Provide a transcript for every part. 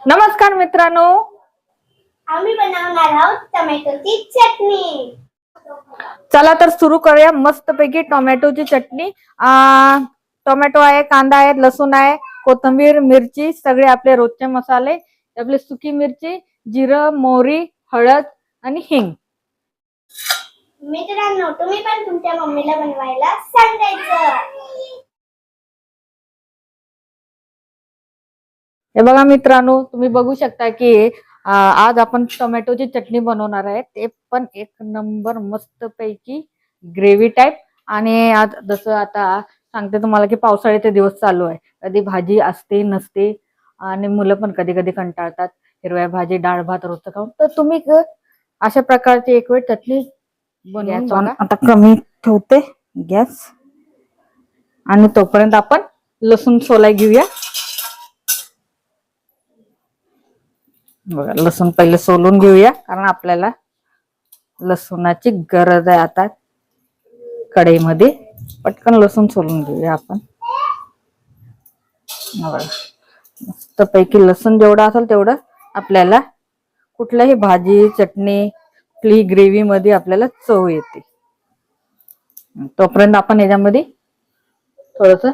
नमस्कार मित्रांनो, आम्ही बनवणार आहोत टोमॅटोची चटणी. चला तर सुरू करूया मस्तपैकी टोमॅटोची चटणी. टोमॅटो आहे, कांदा आहे, लसूण आहे, कोथिंबीर, मिरची, सगळे आपले रोजचे मसाले, आपली सुकी मिरची, जिरं, मोहरी, हळद आणि हिंग. मित्रांनो, तुम्ही पण तुमच्या मम्मीला बनवायला सांगायचं. हे बघा मित्रांनो, तुम्ही बघू शकता की आज आपण टोमॅटोची चटणी बनवणार आहे. ते पण एक नंबर मस्तपैकी ग्रेव्ही टाईप. आणि आज जसं आता सांगते तुम्हाला की पावसाळ्याचे दिवस चालू आहे, कधी भाजी असते नसते आणि मुलं पण कधी कधी कंटाळतात हिरव्या भाजी डाळ भात रोजचं खाऊन. तर तुम्ही अशा प्रकारची एक वेळ चटणी बनवून बघा. आता कमी ठेवते गॅस आणि तोपर्यंत आपण लसूण सोलाय घेऊया. बघा, लसूण पहिले सोलून घेऊया कारण आपल्याला लसूणाची गरज आहे. आता कढईमध्ये पटकन लसूण सोलून घेऊया आपण. मस्त पैकी लसूण जेवढा असेल तेवढं आपल्याला कुठल्याही भाजी चटणी कुठलीही ग्रेव्ही मध्ये आपल्याला चव येते. तोपर्यंत आपण याच्यामध्ये थोडस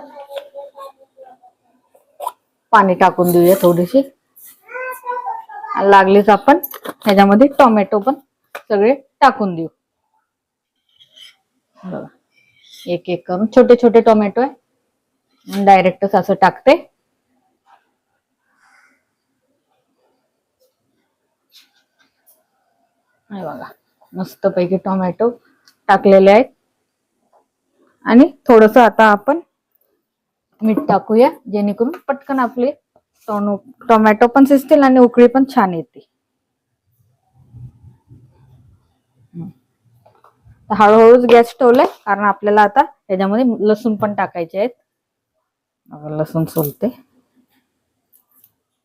पाणी टाकून देऊया थोडीशी. लागलीच आपण ह्याच्यामध्ये टोमॅटो पण सगळे टाकून देऊ. बघा, एक एक करून छोटे छोटे टोमॅटो आहे, डायरेक्टच असं टाकते. बघा, मस्त पैकी टोमॅटो टाकलेले आहेत. आणि थोडस आता आपण मीठ टाकूया जेणेकरून पटकन आपले टोमॅटो पण शिजतील आणि उकळी पण छान येते. हळूहळूच गॅस ठेवलाय कारण आपल्याला आता ह्याच्यामध्ये लसूण पण टाकायचे आहेत. लसूण सोलते.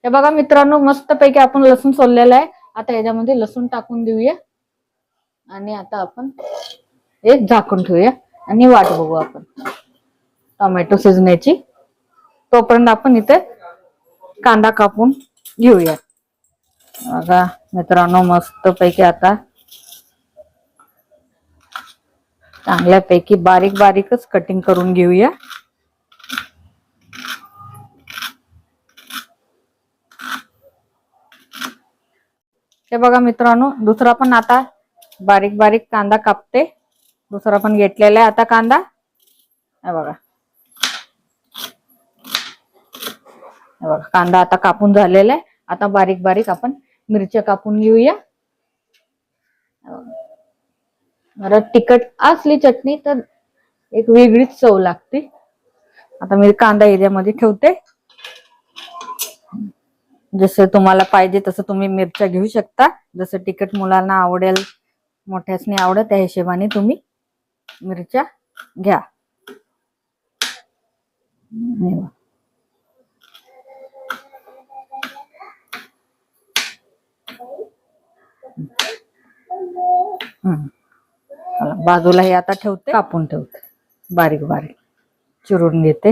हे बघा मित्रांनो, मस्त पैकी आपण लसूण सोललेलं आहे. आता ह्याच्यामध्ये लसूण टाकून देऊया आणि आता आपण एक झाकून ठेवूया आणि वाट बघू आपण टोमॅटो शिजण्याची. तोपर्यंत आपण इथे कांदा कापून घेऊया. बघा मित्रांनो, मस्त पैकी आता चांगल्यापैकी बारीक बारीकच कटिंग करून घेऊया. हे बघा मित्रांनो, दुसरा पण आता बारीक बारीक कांदा कापते. दुसरा पण घेतलेला आहे आता कांदा. हे बघा, हे बघा कांदा आता कापून झालेला आहे. आता बारीक बारीक आपण मिरच्या कापून घेऊया. जरा तिखट असली चटणी तर एक वेगळीच चव लागते. आता मी कांदा एरियामध्ये ठेवते. जसं तुम्हाला पाहिजे तसं तुम्ही मिरच्या घेऊ शकता. जसं तिखट मुलांना आवडेल, मोठ्यासनी आवडेल त्या हिशोबाने तुम्ही मिरच्या घ्या. बाजूला हे आता ठेवते, कापून ठेवते, बारीक बारीक चिरून घेते.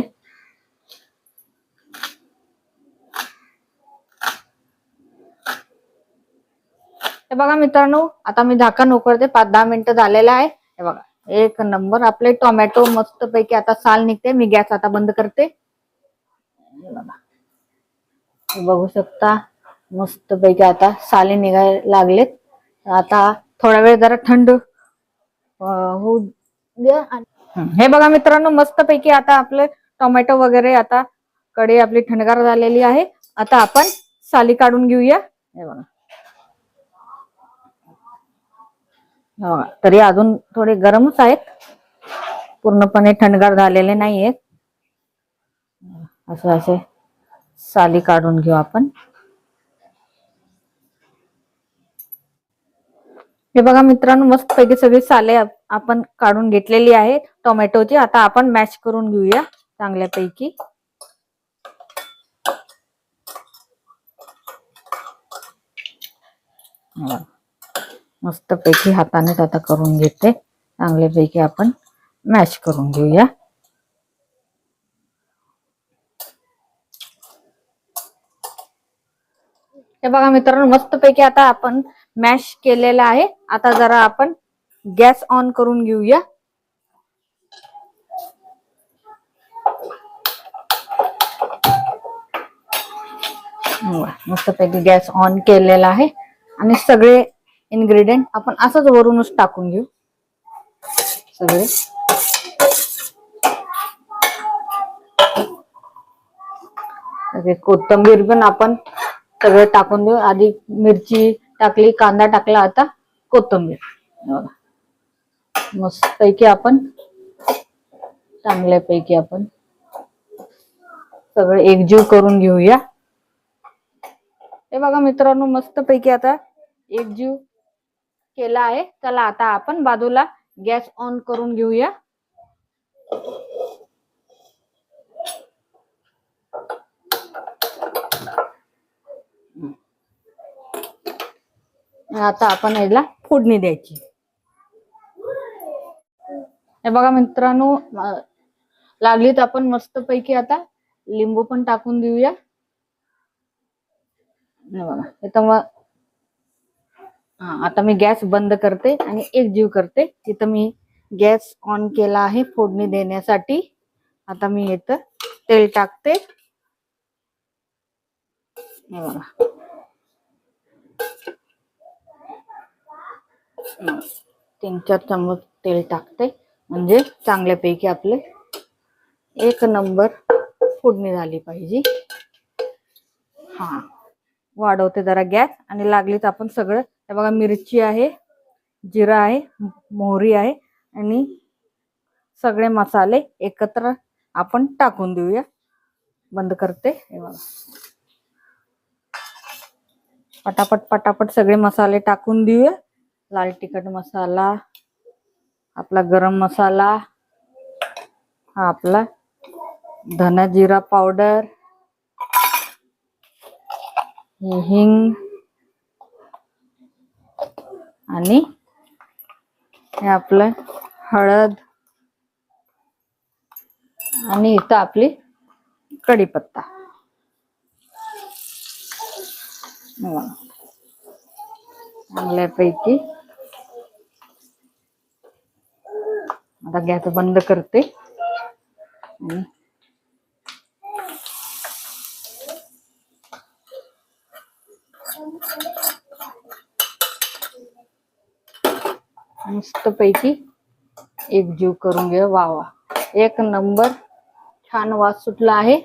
हे बघा मित्रांनो, आता मी झाकण उघडते. 5-10 मिनिटं झालेलं आहे. हे बघा, एक नंबर आपले टोमॅटो मस्त पैकी आता साल निघते. मी गॅस आता बंद करते. बघू शकता मस्त पैकी आता साले निघायला लागलेत. आता थोडा वेळ जरा थंड होऊ द्या. हे बघा मित्रांनो, मस्त पैकी आता आपले टोमॅटो वगैरे आता कढई आपली थंडगार झालेली आहे. आता आपण साली काढून घेऊया. हे बघा, तरी अजून थोडे गरमच आहेत, पूर्णपणे थंडगार झालेले नाहीयेत. असं असे साली काढून घेऊ आपण. हे बघा मित्रांनो, मस्त पैकी सगळी साले आपण काढून घेतलेली आहे टोमॅटोची. आता आपण मॅश करून घेऊया चांगल्यापैकी. मस्त पैकी हातानेच आता करून घेते. चांगल्यापैकी आपण मॅश करून घेऊया. हे बघा मित्रांनो, मस्तपैकी आता आपण मॅश केलेलं आहे. आता जरा आपण गॅस ऑन करून घेऊया. मस्तपैकी गॅस ऑन केलेला आहे आणि सगळे इन्ग्रेडियंट आपण असंच वरूनच टाकून घेऊ. सगळे कोथिंबीर पण आपण सगळं टाकून देऊ. आधी मिरची टाकली, कांदा टाकला, आता कोथिंबीर. मस्त पैकी आपण चांगल्यापैकी आपण सगळं एकजीव करून घेऊया. हे बघा मित्रांनो, मस्त पैकी आता एकजीव केला आहे. चला आता आपण बाजूला गॅस ऑन करून घेऊया. आता आपण याला फोडणी द्यायची. हे बघा मित्रांनो, लागलीत आपण मस्त पैकी आता लिंबू पण टाकून देऊया. बघा आता मी गॅस बंद करते आणि एकजीव करते. तिथं मी गॅस ऑन केला आहे फोडणी देण्यासाठी. आता मी इथं तेल टाकते. हे बघा 3-4 चम्मच तेल टाकते, म्हणजे चांगल्यापैकी आपले एक नंबर फोडणी झाली पाहिजे. वाढवते जरा गॅस आणि लागलीच आपण सगळं, हे बघा मिरची आहे, जिरा आहे, मोहरी आहे आणि सगळे मसाले एकत्र आपण टाकून देऊया. बंद करते. हे बघा पटापट सगळे मसाले टाकून देऊया. लाल तिखट मसाला, आपला गरम मसाला, हा आपला धना जिरा पावडर, हिंग आणि हे आपलं हळद आणि इथं आपली कढीपत्ता. चांगल्यापैकी आता गॅस बंद करते. मस्त पैकी एकजीव करून घ्या. वा वा, एक नंबर छान वास सुटला आहे.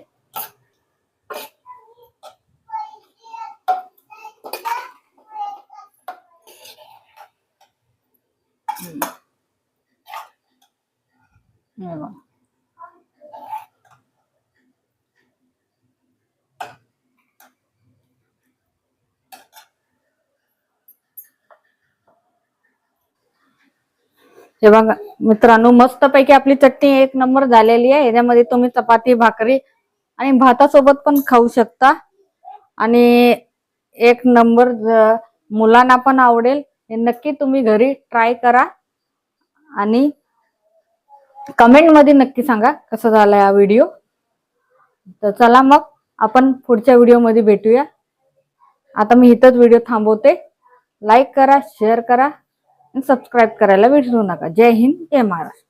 हे बघा मित्रांनो, मस्त पैकी आपली चटणी एक नंबर झालेली आहे. याच्यामध्ये तुम्ही चपाती, भाकरी आणि भातासोबत पण खाऊ शकता आणि एक नंबर मुलांना पण आवडेल. हे नक्की तुम्ही घरी ट्राय करा आणि कमेंट मध्ये नक्की सांगा कसा झाला हा व्हिडिओ. तर चला मग आपण पुढच्या व्हिडिओ मध्ये भेटूया. आता मी इथंच व्हिडिओ थांबवते. लाईक करा, शेअर करा आणि सबस्क्राईब करायला विसरू नका. जय हिंद, जय महाराष्ट्र.